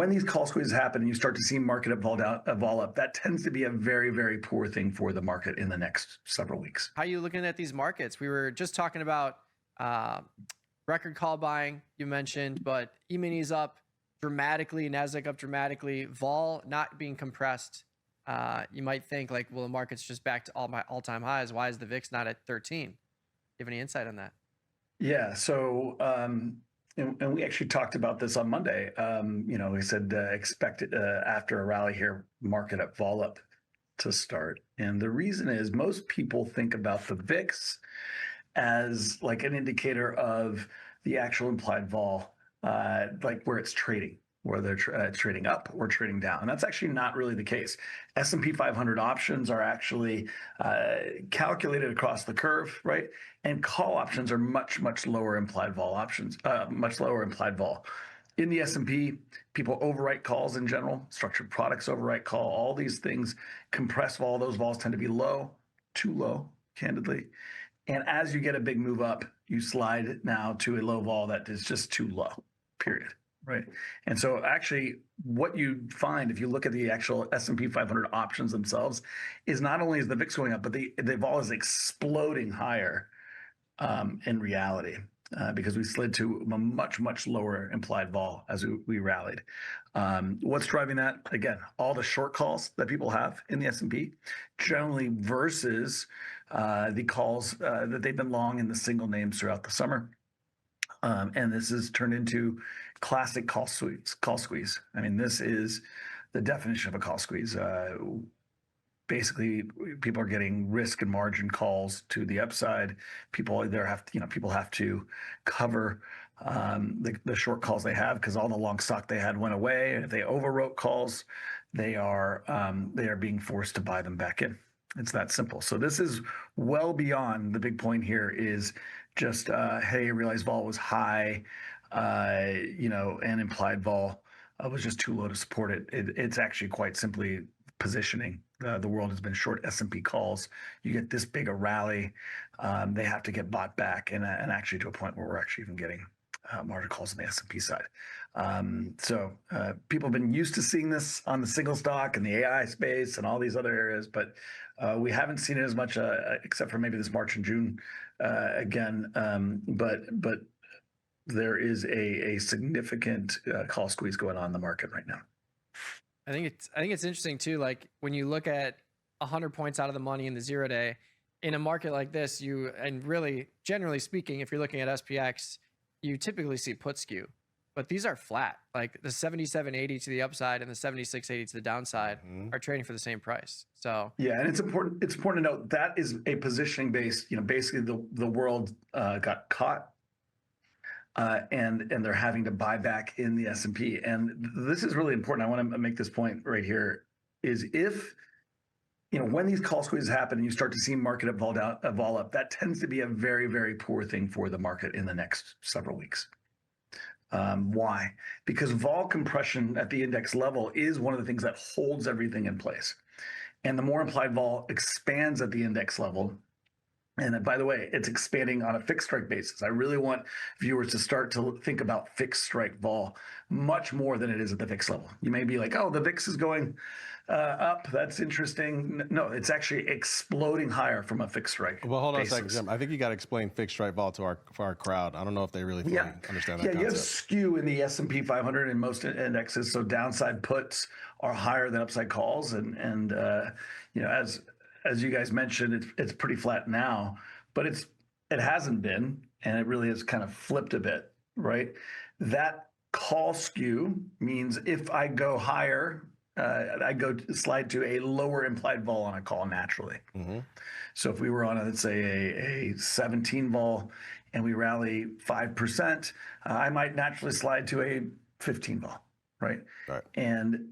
when these call squeezes happen and you start to see market vol up, that tends to be a very, very poor thing for the market in the next several weeks. How are you looking at these markets? We were just talking about record call buying, you mentioned, but E-minis up dramatically, NASDAQ up dramatically, vol not being compressed. You might think like, well, the market's just back to all-time highs. Why is the VIX not at 13? Do you have any insight on that? Yeah, so and we actually talked about this on Monday. We said expect it after a rally here, market up, vol up to start. And the reason is most people think about the VIX as like an indicator of the actual implied vol, like where it's trading, whether it's trading up or trading down. And that's actually not really the case. S&P 500 options are actually calculated across the curve, right? And call options are much, much lower implied vol options, much lower implied vol. In the S&P, people overwrite calls in general, structured products overwrite call, all these things compress vol. Those vols tend to be low, too low, candidly. And as you get a big move up, you slide now to a low vol that is just too low, period. Right. And so actually what you find if you look at the actual S&P 500 options themselves is not only is the VIX going up, but the vol is exploding higher in reality because we slid to a much, much lower implied vol as we rallied. What's driving that? Again, all the short calls that people have in the S&P generally versus the calls that they've been long in the single names throughout the summer. And this has turned into classic call squeeze. I mean, this is the definition of a call squeeze. Basically, people are getting risk and margin calls to the upside. People have to cover the short calls they have because all the long stock they had went away. And if they overwrote calls, they are being forced to buy them back in. It's that simple. So this is well beyond the big point here is just, hey, realized vol was high, and implied vol was just too low to support it. It's actually quite simply positioning. The world has been short S&P calls. You get this big a rally, they have to get bought back, and actually to a point where we're actually even getting margin calls on the S&P side. So people have been used to seeing this on the single stock and the AI space and all these other areas, but we haven't seen it as much, except for maybe this March and June again. But there is a significant call squeeze going on in the market right now. I think it's interesting too. Like when you look at 100 points out of the money in the 0-day in a market like this, and really generally speaking, if you're looking at SPX, you typically see put skew, but these are flat. Like the 77.80 to the upside and the 76.80 to the downside are trading for the same price. So yeah, and it's important to note that is a positioning based. Basically the world got caught. And they're having to buy back in the S&P. And this is really important. I want to make this point right here is if, when these call squeezes happen and you start to see market up, vol up, that tends to be a very, very poor thing for the market in the next several weeks. Why? Because vol compression at the index level is one of the things that holds everything in place. And the more implied vol expands at the index level, and by the way, it's expanding on a fixed strike basis. I really want viewers to start to think about fixed strike vol much more than it is at the VIX level. You may be like, oh, the VIX is going up. That's interesting. No, it's actually exploding higher from a fixed strike. Well, hold on basis. a second, Jim. I think you got to explain fixed strike vol for our crowd. I don't know if they really fully understand that concept. You have skew in the S&P 500 in most indexes. So downside puts are higher than upside calls. And as you guys mentioned, it's pretty flat now, but it hasn't been, and it really has kind of flipped a bit, right? That call skew means if I go higher, I slide to a lower implied vol on a call naturally. Mm-hmm. So if we were on, let's say a 17 vol and we rally 5%, I might naturally slide to a 15 vol, right? Right. And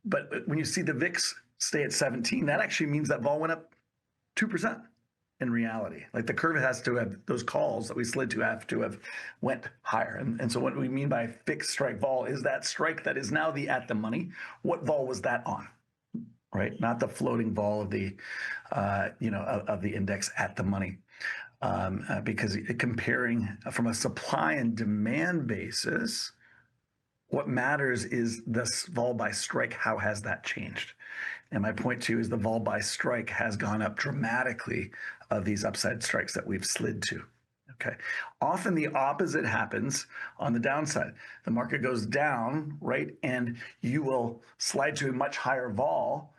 but when you see the VIX stay at 17, that actually means that vol went up 2% in reality. Like the curve has to have, those calls that we slid to have went higher. And so what we mean by fixed strike vol is that strike that is now at the money. What vol was that on? Right? Not the floating vol of the, of the index at the money. Because comparing from a supply and demand basis, What matters is this vol by strike. How has that changed? And my point too is the vol by strike has gone up dramatically of these upside strikes that we've slid to. Okay. Often the opposite happens on the downside. The market goes down, right? And you will slide to a much higher vol,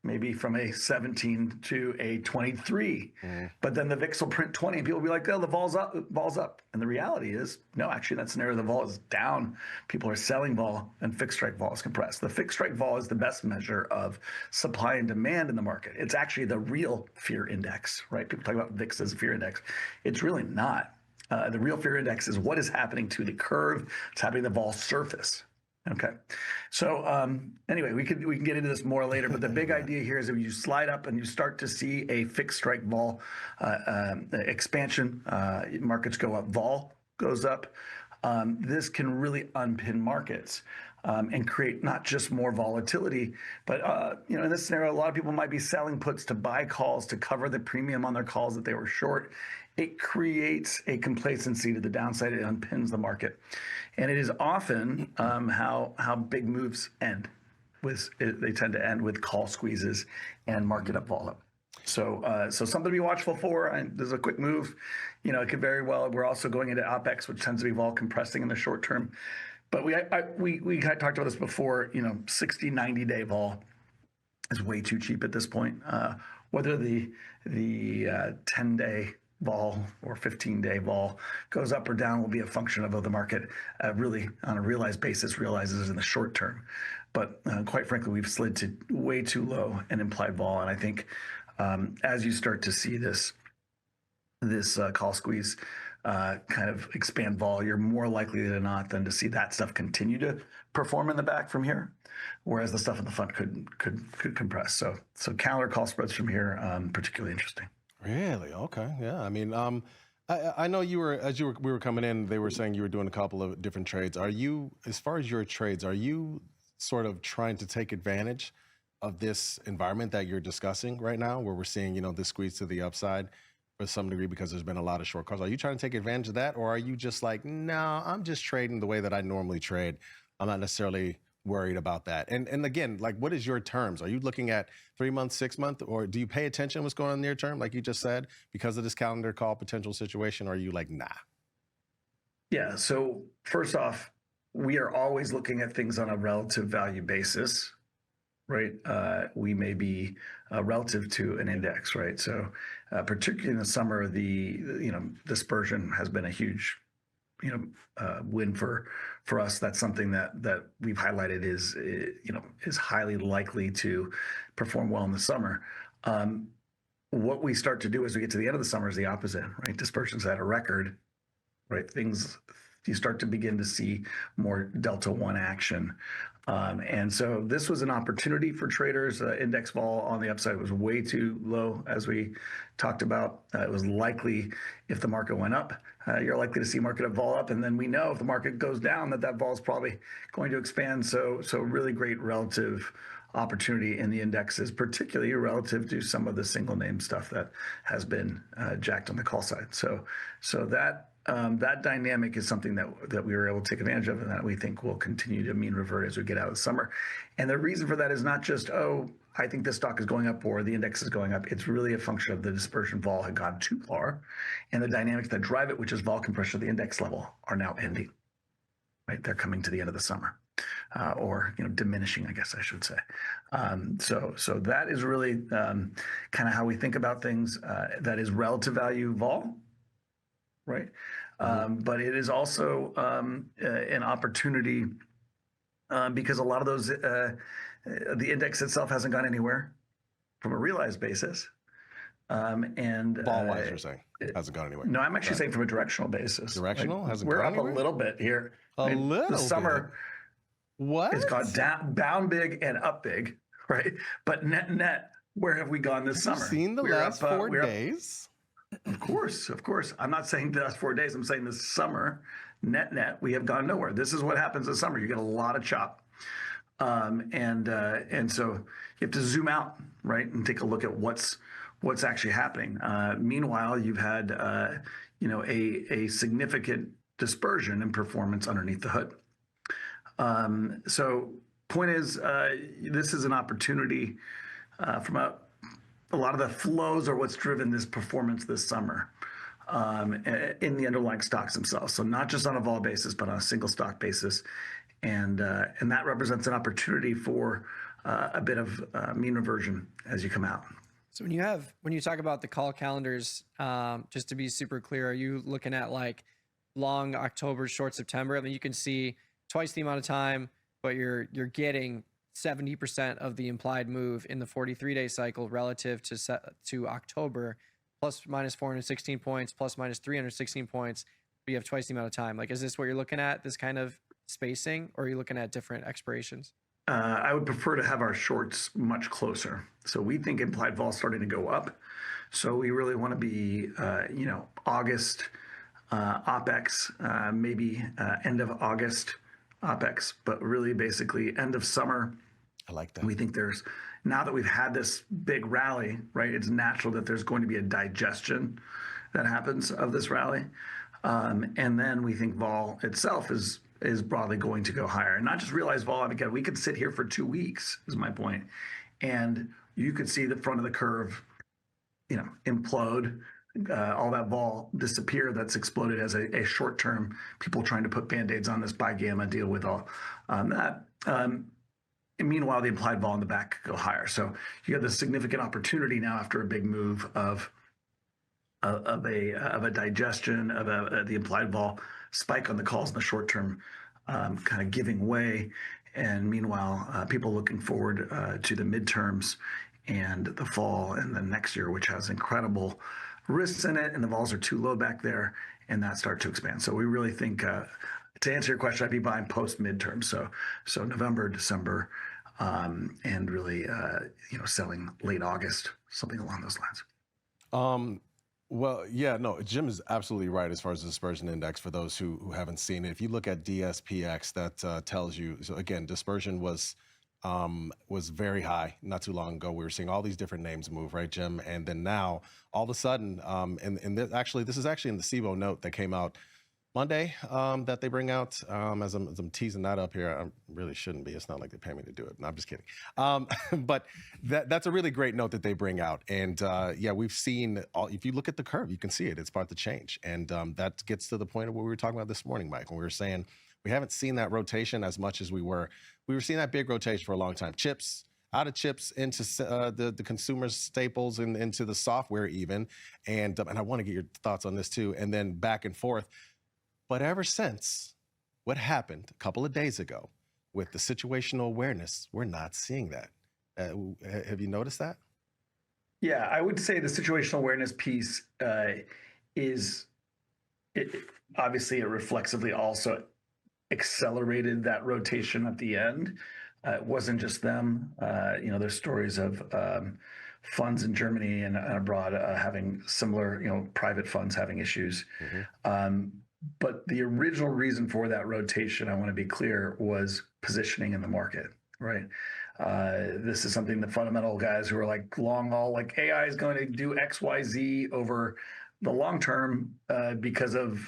maybe from a 17 to a 23. But then the VIX will print 20 and people will be like, oh, the vol's up, vol's up. And the reality is, no, actually that scenario, the vol is down. People are selling vol and fixed strike vol is compressed. The fixed strike vol is the best measure of supply and demand in the market. It's actually the real fear index, right? People talk about VIX as a fear index. It's really not. The real fear index is what is happening to the curve. It's happening to the vol surface. Okay, so anyway, we can get into this more later, but the big idea here is that you slide up and you start to see a fixed strike vol expansion. Markets go up, vol goes up. This can really unpin markets and create not just more volatility, but in this scenario, a lot of people might be selling puts to buy calls to cover the premium on their calls that they were short. It creates a complacency to the downside. It unpins the market. And it is often how big moves end. They tend to end with call squeezes and market up, vol up. So something to be watchful for. There's a quick move. It could very well. We're also going into OPEX, which tends to be vol compressing in the short term. But we had talked about this before. 60, 90-day vol is way too cheap at this point. Whether the 10-day vol or 15-day vol goes up or down will be a function of the market really on a realized basis realizes in the short term. But quite frankly, we've slid to way too low an implied vol. And I think as you start to see this call squeeze kind of expand vol, you're more likely than not than to see that stuff continue to perform in the back from here, whereas the stuff in the front could compress. So calendar call spreads from here, particularly interesting. Really? Okay. Yeah. I mean, I know we were coming in, they were saying you were doing a couple of different trades. Are you, as far as your trades, are you sort of trying to take advantage of this environment that you're discussing right now, where we're seeing, this squeeze to the upside for some degree because there's been a lot of short calls? Are you trying to take advantage of that? Or are you just like, no, I'm just trading the way that I normally trade. I'm not necessarily worried about that. And again, like, what is your terms? Are you looking at 3 months, 6 months, or do you pay attention to what's going on near term, like you just said, because of this calendar call potential situation? Or are you like, nah? Yeah. So first off, we are always looking at things on a relative value basis, right? We may be relative to an index, right? So particularly in the summer, the dispersion has been a huge win for us. That's something that we've highlighted is highly likely to perform well in the summer. What we start to do as we get to the end of the summer is the opposite, right? Dispersion's at a record, right? You start to begin to see more Delta 1 action. And so this was an opportunity for traders. Index vol on the upside was way too low, as we talked about. It was likely if the market went up, you're likely to see market up, vol up. And then we know if the market goes down that vol is probably going to expand. So really great relative opportunity in the indexes, particularly relative to some of the single name stuff that has been jacked on the call side. So that dynamic is something that we were able to take advantage of, and that we think will continue to mean revert as we get out of the summer. And the reason for that is not just, I think this stock is going up or the index is going up. It's really a function of the dispersion vol had gone too far, and the dynamics that drive it, which is vol compression at the index level, are now ending. Right, they're coming to the end of the summer, or diminishing, I guess I should say. So that is really kind of how we think about things. That is relative value vol. Right. But it is also an opportunity because a lot of those, the index itself hasn't gone anywhere from a realized basis. And vol-wise, you're saying it hasn't gone anywhere. No, I'm actually saying from a directional basis. Directional? Hasn't we're gone up anywhere? A little bit here. The summer what? It's gone down big and up big, right? But net, where have we gone this summer? Seen the last 4 days. Of course. I'm not saying the last 4 days. I'm saying this summer, net, we have gone nowhere. This is what happens this summer. You get a lot of chop. And so you have to zoom out, right, and take a look at what's actually happening. Meanwhile, you've had a significant dispersion in performance underneath the hood. So point is, this is an opportunity from a lot of the flows are what's driven this performance this summer in the underlying stocks themselves. So not just on a vol basis, but on a single stock basis, and that represents an opportunity for a bit of mean reversion as you come out. So when you talk about the call calendars, just to be super clear, are you looking at like long October, short September? I mean, you can see twice the amount of time, but you're getting 70% of the implied move in the 43-day cycle relative to October, plus minus 416 points, plus minus 316 points. But you have twice the amount of time. Like, is this what you're looking at, this kind of spacing, or are you looking at different expirations? I would prefer to have our shorts much closer. So we think implied vol starting to go up. So we really want to be, August OPEX, maybe end of August OPEX, but really basically end of summer. I like that. We think now that we've had this big rally, right, it's natural that there's going to be a digestion that happens of this rally. And then we think vol itself is broadly going to go higher. And not just realize vol, again, we could sit here for 2 weeks, is my point. And you could see the front of the curve, implode, all that vol disappear that's exploded as a short-term, people trying to put Band-Aids on this buy gamma, deal with all that. And meanwhile, the implied vol in the back could go higher. So you have this significant opportunity now after a big move of a digestion of the implied vol spike on the calls in the short term, kind of giving way, and meanwhile people looking forward to the midterms and the fall and the next year, which has incredible risks in it, and the vols are too low back there, and that start to expand. So we really think, to answer your question, I'd be buying post midterm, so November, December, and really selling late August, something along those lines. Well, yeah, no, Jim is absolutely right as far as the dispersion index for those who haven't seen it. If you look at DSPX, that tells you, so again, dispersion was very high not too long ago. We were seeing all these different names move, right, Jim? And then now, all of a sudden, and this is actually in the SIBO note that came out Monday that they bring out. As I'm teasing that up here, I really shouldn't be. It's not like they pay me to do it. No, I'm just kidding. But that's a really great note that they bring out. And yeah, we've seen, if you look at the curve, you can see it. It's about to change. And that gets to the point of what we were talking about this morning, Mike, when we were saying we haven't seen that rotation as much as we were seeing that big rotation for a long time. Chips, out of chips into the consumer staples and into the software even. And I want to get your thoughts on this too. And then back and forth. But ever since what happened a couple of days ago with the situational awareness, we're not seeing that. Have you noticed that? Yeah, I would say the situational awareness piece obviously it reflexively also accelerated that rotation at the end. It wasn't just them. There's stories of funds in Germany and abroad having similar, private funds having issues. Mm-hmm. But the original reason for that rotation, I want to be clear, was positioning in the market, right? This is something the fundamental guys who are like long haul, like AI is going to do X, Y, Z over the long term because of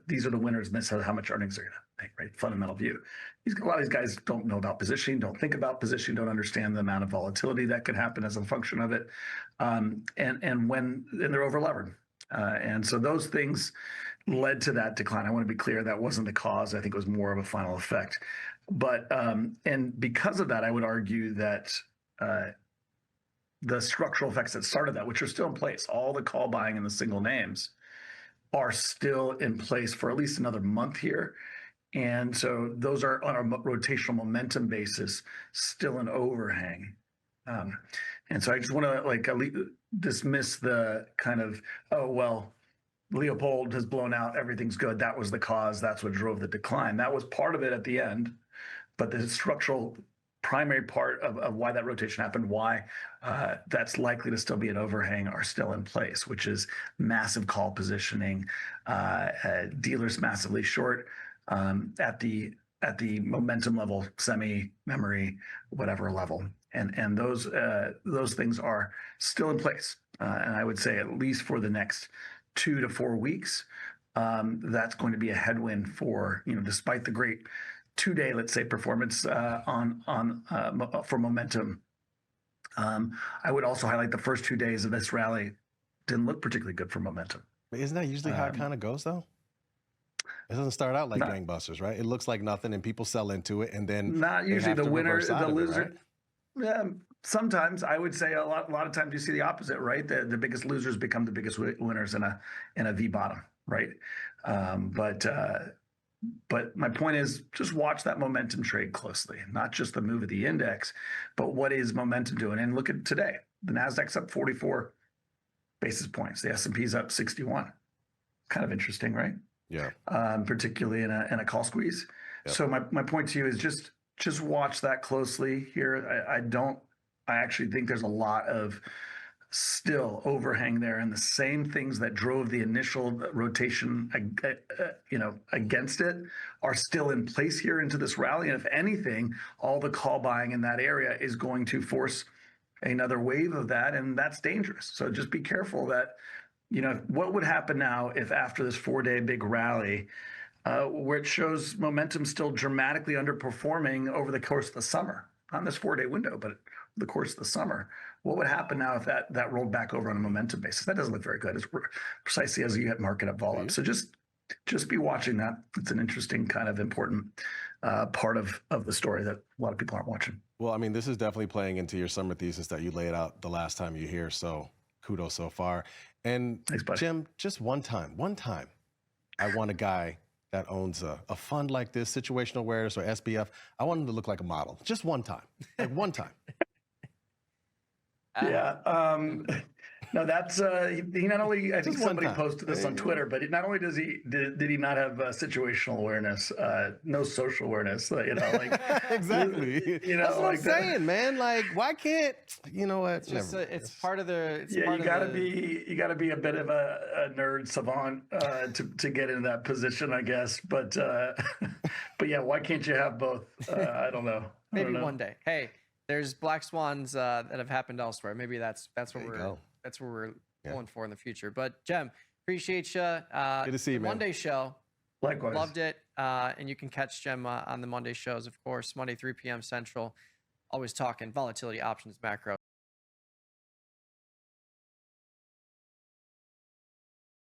these are the winners, and this is how much earnings they're going to make, right? Fundamental view. A lot of these guys don't know about positioning, don't think about positioning, don't understand the amount of volatility that could happen as a function of it, and they're over levered, and so those things led to that decline. I want to be clear that wasn't the cause. I think it was more of a final effect. But and because of that, I would argue that the structural effects that started that, which are still in place, all the call buying and the single names are still in place for at least another month here. And so those are on a rotational momentum basis, still an overhang. And so I just want to dismiss the kind of, oh, well, Leopold has blown out, everything's good. That was the cause. That's what drove the decline. That was part of it at the end. But the structural primary part of why that rotation happened, why that's likely to still be an overhang, are still in place, which is massive call positioning, dealers massively short at the momentum level, semi, memory, whatever level. And those things are still in place. And I would say at least for the next 2 to 4 weeks, that's going to be a headwind for, despite the great 2-day, let's say, performance for momentum. I would also highlight the first 2 days of this rally didn't look particularly good for momentum. But isn't that usually how it kind of goes, though? It doesn't start out like gangbusters, right? It looks like nothing, and people sell into it, and then not usually the winner, the loser. Right? Yeah, sometimes I would say a lot of times you see the opposite, right? The biggest losers become the biggest winners in a V bottom, right? But my point is, just watch that momentum trade closely, not just the move of the index, but what is momentum doing? And look at today. The Nasdaq's up 44 basis points. The S&P's up 61. Kind of interesting, right? Yeah. Particularly in a call squeeze. Yep. So my point to you is just watch that closely here. I actually think there's a lot of still overhang there, and the same things that drove the initial rotation, against it are still in place here into this rally. And if anything, all the call buying in that area is going to force another wave of that, and that's dangerous. So just be careful that, what would happen now if after this 4-day big rally, where it shows momentum still dramatically underperforming over the course of the summer, not in this 4-day window, but the course of the summer, what would happen now if that rolled back over on a momentum basis? That doesn't look very good. It's precisely as you had market up, vol up. So just be watching that. It's an interesting kind of important part of the story that a lot of people aren't watching. Well, I mean, this is definitely playing into your summer thesis that you laid out the last time you were here. So kudos so far. And thanks, buddy. Jim, just one time, I want a guy that owns a fund like this, situational awareness or SBF. I want him to look like a model. Just one time, like one time. Yeah. No, that's he not only, I think somebody posted this on Twitter, but not only did he not have situational awareness, no social awareness, exactly. That's what I'm saying, man. Like, why can't, you know what? It's just it's part of the. You gotta be a bit of a nerd savant to get in that position, I guess. But yeah, why can't you have both? I don't know. Maybe one day. Hey, there's black swans that have happened elsewhere. Maybe that's what we're going for in the future. But Cem, appreciate you. Good to see you, man. Monday show. Likewise. Loved it. And you can catch Cem on the Monday shows, of course, Monday 3 p.m. Central. Always talking volatility, options, macro.